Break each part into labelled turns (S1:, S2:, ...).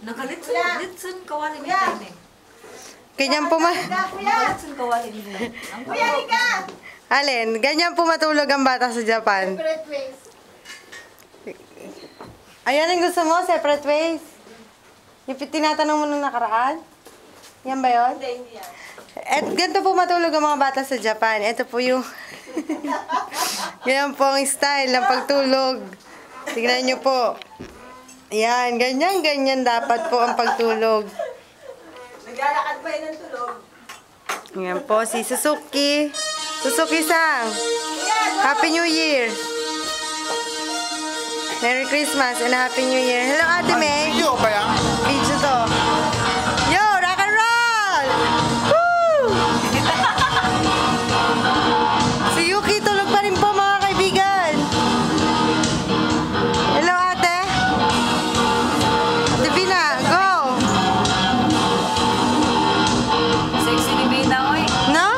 S1: Nakalitsun kawali ni Tane.
S2: Ganyan po
S1: Nakalitsun kawali ni Tane.
S2: Alin, ganyan po matulog ang bata sa Japan. Ayan ang gusto mo, separate ways. Yung tinatanong mo nung nakaraan? Yan ba yun?
S1: Hindi yan.
S2: At ganito po matulog ang mga bata sa Japan. Ito po yung... Yan po ang style ng pagtulog. Tignan nyo po. Yan, ganyan dapat po ang pagtulog.
S1: Naglalakad pa yun ng tulog.
S2: Yan po, si Suzuki. Suzuki-san. Happy New Year. Merry Christmas and Happy New Year. Hello, Ate May.
S3: Video ba yan?
S2: Video to. Yo, rock and roll! Woo! Si Yuki tulog pa rin po, mga kaibigan. Hello, Ate. Ate Vina, go!
S1: Sexy ni Bina, oy.
S2: No?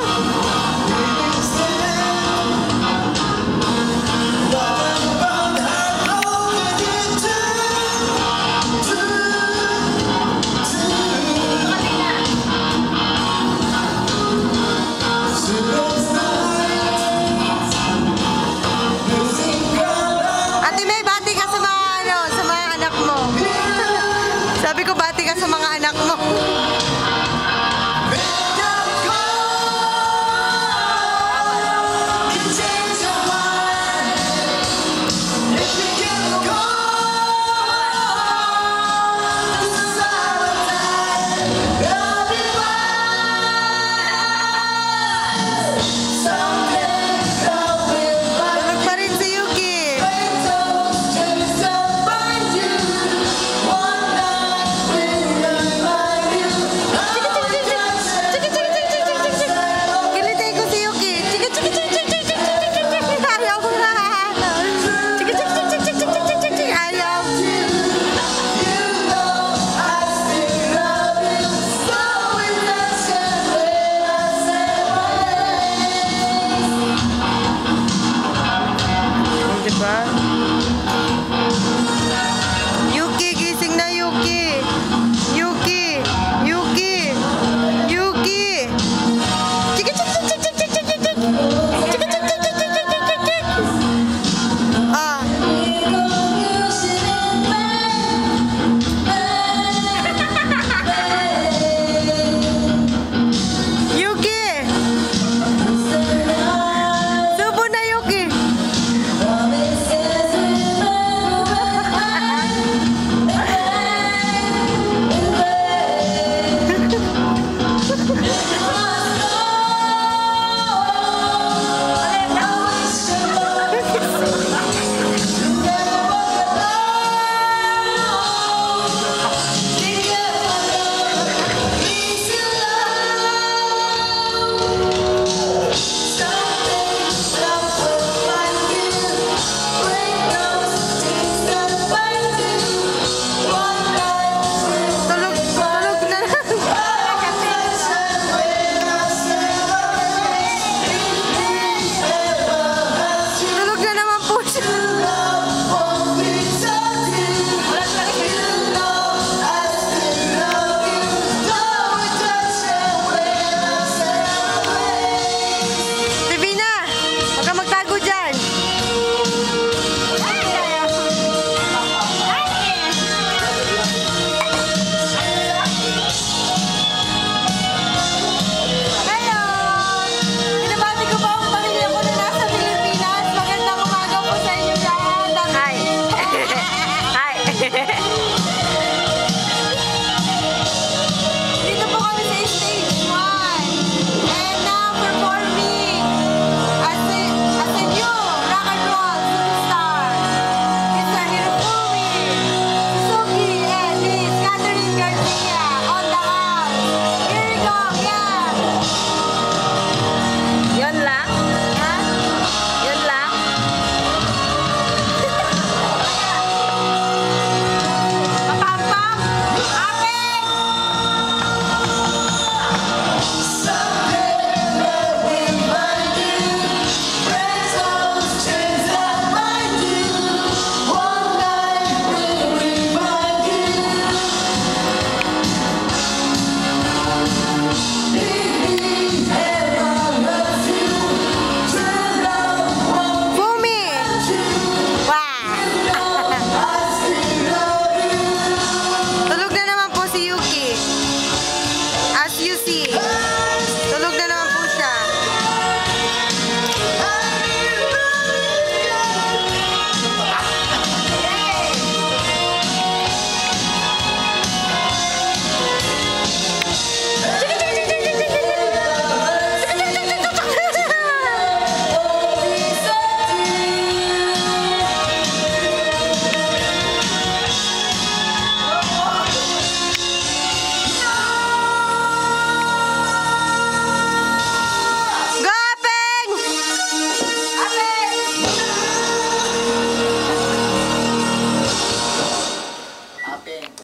S3: camping.